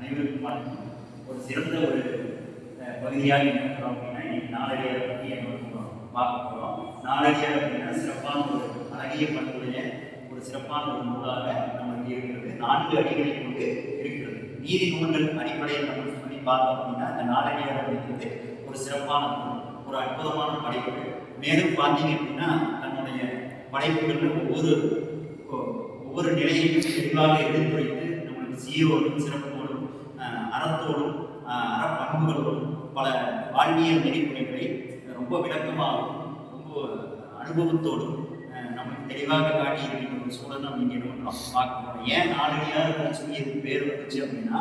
அனைவருக்கும் வணக்கம். ஒரு சிறந்த ஒரு பகுதியாக என்ன இருக்கிறோம் அப்படின்னா, இன்னைக்கு நாளடியாரை பற்றி என்ன பார்க்க போகிறோம். நாளடியார் அப்படின்னா சிறப்பான ஒரு அழகிய பண்புடைய ஒரு சிறப்பான ஒரு நூலாக நமக்கு இருக்கிறது. 4 அடிகளை கொண்டு இருக்கிறது. நீதி நூல்கள் அடிப்படையில் நம்ம சொல்லி பார்த்தோம் அப்படின்னா, இந்த நாளடியார் அப்படிங்கிறது ஒரு சிறப்பான ஒரு அற்புதமான படைப்பு. மேலும் பார்த்தீங்க அப்படின்னா, தன்னுடைய படைப்புகளில் ஒவ்வொரு நிலையையும் தெளிவாக எடுத்துரைத்து நம்மளுக்கு சீரோடும் சிறப்போடும் அறத்தோடும் அறப்பண்புகளோடும் பல வாழ்வியல் நெறிமுறைகளை ரொம்ப விளக்கமாகவும் ரொம்ப அனுபவத்தோடும் நமக்கு தெளிவாக காட்டி இருக்கின்ற ஒரு சூழல் நம்ம இங்கே நம்ம பார்க்கணும். ஏன் நாலடியார் சொல்லி இதுக்கு பேர் வந்துச்சு அப்படின்னா,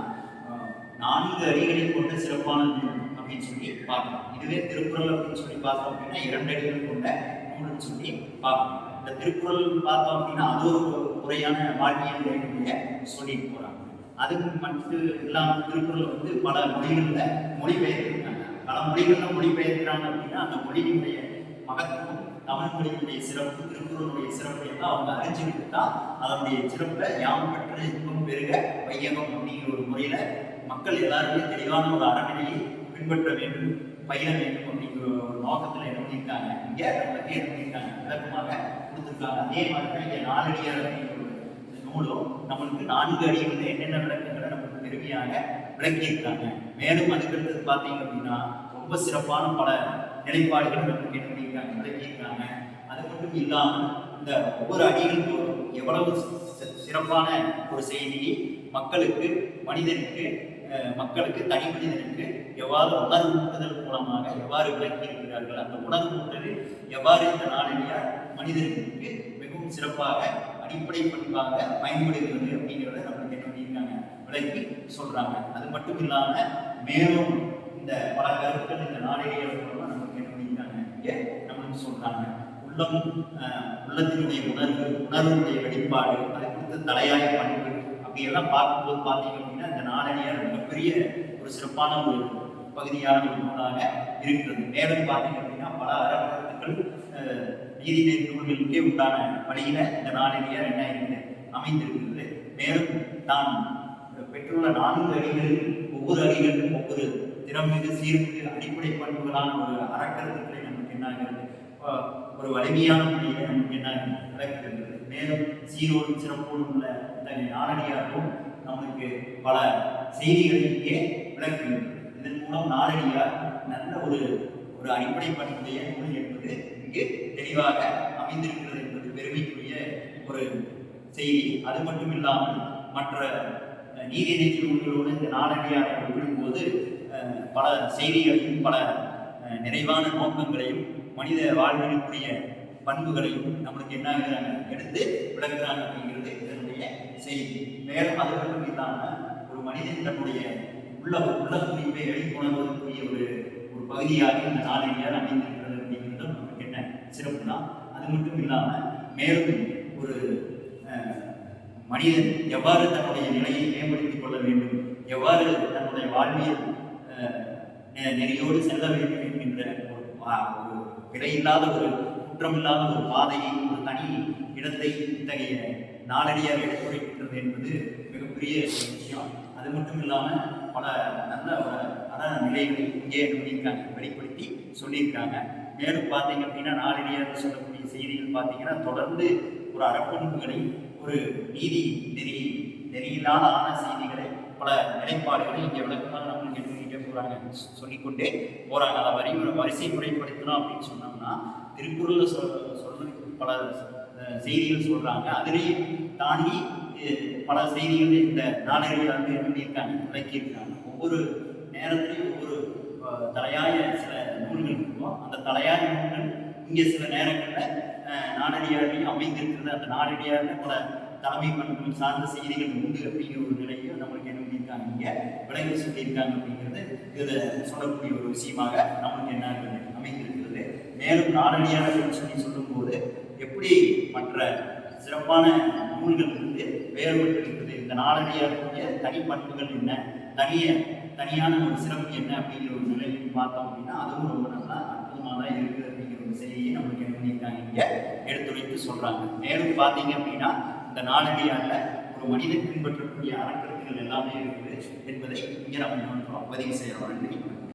4 அடிகளை கொண்ட சிறப்பான நூல் அப்படின்னு சொல்லி பார்க்கணும். இதுவே திருக்குறள் அப்படின்னு சொல்லி பார்த்தோம் அப்படின்னா 2 அடிகள் கொண்ட நூல்னு சொல்லி பார்க்கணும். இந்த திருக்குறள் பார்த்தோம் அப்படின்னா அது ஒரு முறையான வாழ்வியல் நெறிமுறையை சொல்லிட்டு போறாங்க. அதுக்கு மட்டும் இல்லாமல் திருக்குறள் வந்து பல மொழிகளில் மொழிபெயர்க்கிறாங்க. பல மொழிகளில் மொழிபெயர்க்கிறாங்க அப்படின்னா அந்த மொழியினுடைய மகத்துவம், தமிழ் மொழியினுடைய சிறப்பு, திருக்குறளுடைய சிறப்பை எல்லாம் அவங்க அறிஞ்சுக்கிட்டு தான் அதனுடைய சிறப்பை யாம் பெற்ற இன்பம் பெருக வையகம் அப்படிங்கிற ஒரு முறையில மக்கள் எல்லாருமே தெளிவான ஒரு அறநிலையை பின்பற்ற வேண்டும், பயிர வேண்டும் அப்படிங்கிற ஒரு நோக்கத்தில் என்ன பண்ணியிருக்காங்க, இங்கே அதை பற்றி என்ன பண்ணியிருக்காங்க விளக்கமாக கொடுத்துருக்காங்க. அதே மாதிரி இங்கே 4 அடியார் அப்படிங்கிற ஒரு நூலும் நம்மளுக்கு 4 அடிகளில் என்னென்ன விளக்கங்களை நம்மளுக்கு பெருமையாக விளக்கியிருக்காங்க. மேலும் அதுக்கடுத்தது பார்த்தீங்க அப்படின்னா ரொம்ப சிறப்பான பல நிலைப்பாடுகள் நம்மளுக்கு என்ன பண்ணியிருக்காங்க விளக்கியிருக்காங்க. அது மட்டும் இல்லாமல் இந்த ஒவ்வொரு அடிகள் தோறும் எவ்வளவு சிறப்பான ஒரு செய்தியை மக்களுக்கு, மனிதனுக்கு, மக்களுக்கு, தனி மனிதனுக்கு எவ்வாறு உணர்வூட்டுதல் மூலமாக எவ்வாறு விளக்கி இருக்கிறார்கள், அந்த உணர்வூட்டல் எவ்வாறு இந்த நாளடியார் மனிதர்களுக்கு மிகவும் சிறப்பாக அடிப்படை பண்பாக பயன்படுகிறது அப்படிங்கிறத நம்மளுக்கு என்ன பண்ணியிருக்காங்க விளக்கி சொல்றாங்க. அது மட்டும் இல்லாம மேலும் இந்த பல கருத்துக்கள் இந்த நாளடியார் மூலமா நமக்கு என்ன பண்ணியிருக்காங்க இங்கே நம்மளுக்கு சொல்றாங்க. உள்ளத்தினுடைய உணர்வுடைய வெளிப்பாடு, அதை குறித்த தலையாய பண்பு அப்படியெல்லாம் பார்க்கும்போது பார்த்தீங்க அப்படின்னா இந்த நாளடியார் மிகப்பெரிய ஒரு சிறப்பான ஒரு பகுதியான ஒரு நூலாக இருக்கிறது. மேலும் பார்த்தீங்க அப்படின்னா பல அறக்கருத்துக்கள் நீதி நூல்களுக்கே உண்டான வழியில இந்த நாளடியார் என்ன இருக்குது அமைந்திருக்கிறது. மேலும் தான் பெற்றுள்ள 4 அடிகளில் ஒவ்வொரு அடிகளிலும் ஒவ்வொரு திறமிகு சீர்மிகு அடிப்படை பண்புகளான ஒரு அறக்கருத்துக்களை நமக்கு என்ன ஆகிறது ஒரு வலிமையான முறையில நமக்கு என்ன நடக்கிறது. மேலும் சீரோடும் சிறப்போடும் உள்ள இத்தகைய நாளடியாரும் நம்மளுக்கு பல செய்திகளிலேயே விளக்குகிறது. இதன் மூலம் நாளடியார் நல்ல ஒரு அடிப்படை பண்புடைய நூல் என்பது இங்கு தெளிவாக அமைந்திருக்கிறது என்பது பெருமைக்குரிய ஒரு செய்தி. அது மட்டும் இல்லாமல் மற்ற நீதிநெறி நூல்களோடு இந்த நாளடியாரை ஒப்பிடும்போது பல செய்திகளையும் பல நிறைவான நோக்கங்களையும் மனித வாழ்விற்குரிய பண்புகளையும் நம்மளுக்கு என்ன எடுத்து விளக்குறாங்க அப்படிங்கிறது இதனுடைய செய்தி. மேலும் அது மட்டும் இல்லாமல் ஒரு மனிதன் தன்னுடைய உள்ள குறிப்பை வெளிக்கொணர்வதற்குரிய ஒரு பகுதியாக இந்த நாளடியார் அமைந்திருக்கிறது அப்படிங்கிறது நமக்கு என்ன சிறப்பு தான். அது மட்டும் இல்லாமல் மேலும் ஒரு மனிதன் எவ்வாறு தன்னுடைய நிலையை மேம்படுத்திக் கொள்ள வேண்டும், எவ்வாறு தன்னுடைய வாழ்வியல் நெறியோடு செல்ல வேண்டும் என்கின்ற ஒரு விலையில்லாத ஒரு குற்றமில்லாத ஒரு பாதையை, ஒரு தனி இடத்தை இத்தகைய நாளடியார் எடுத்துரைக்கின்றது என்பது மிகப்பெரிய விஷயம். அது மட்டும் இல்லாமல் பல நல்ல அற நிலைகளை இங்கே சொல்லியிருக்காங்க, வெளிப்படுத்தி சொல்லியிருக்காங்க. மேலும் பார்த்தீங்க அப்படின்னா நாளடியார் சொல்லக்கூடிய செய்திகள் பார்த்தீங்கன்னா தொடர்ந்து ஒரு அறப்பண்புகளை, ஒரு நீதி நெறியில்லாத ஆன செய்திகளை, பல நிலைப்பாடுகளை இங்கே விளக்கமாக நம்மளுக்கு எடுத்துக்கிட்டே போகிறாங்க, சொல்லிக்கொண்டே போகிறாங்க. அதை வரிசை முறைப்படுத்தணும் அப்படின்னு சொன்னோம்னா திருக்குறளில் சொல்ல பல செய்திகள் சொல்கிறாங்க. அதிலேயும் தாண்டி பல செய்திகள் இந்த நாளடியார் வந்து என்ன பண்ணியிருக்காங்க விளக்கியிருக்காங்க. ஒவ்வொரு நேரத்திலையும் ஒவ்வொரு தலையாய சில நூல்கள் இருக்கும். அந்த தலையாய நூல்கள் இங்கே சில நேரங்களில் நாளடியாரையும் அமைந்திருக்கிறது. அந்த நாளடியாரில் பல தலைமை பண்புகள் சார்ந்த செய்திகள் உண்டு அப்படிங்கிற ஒரு நிலையும் நம்மளுக்கு என்ன பண்ணியிருக்காங்க இங்கே விளங்கி சொல்லியிருக்காங்க அப்படிங்கிறது இதில் சொல்லக்கூடிய ஒரு விஷயமாக நம்மளுக்கு என்ன அமைந்திருக்கிறது. மேலும் நாளடியார் சொல்லி சொல்லும்போது எப்படி மற்ற சிறப்பான நூல்கள் இருந்து வேறுபட்டு இருக்குது, இந்த நாளடியாருடைய தனிப்பண்புகள் என்ன, தனியான ஒரு சிறப்பு என்ன அப்படிங்கிற ஒரு நிலையில் பார்த்தோம் அப்படின்னா அதுவும் ரொம்ப நல்லா அற்புதமாக தான் இருக்குது அப்படிங்கிற ஒரு செய்தியை நம்மளுக்கு என்ன பண்ணியிருக்காங்க இங்கே எடுத்துரைத்து சொல்கிறாங்க. மேலும் பார்த்தீங்க அப்படின்னா இந்த நாளடியாரில் ஒரு மனிதன் பின்பற்றக்கூடிய அறக்கருத்துகள் எல்லாமே இருக்குது என்பதை இங்கே நம்ம பதிவு செய்கிறோம். நன்றி.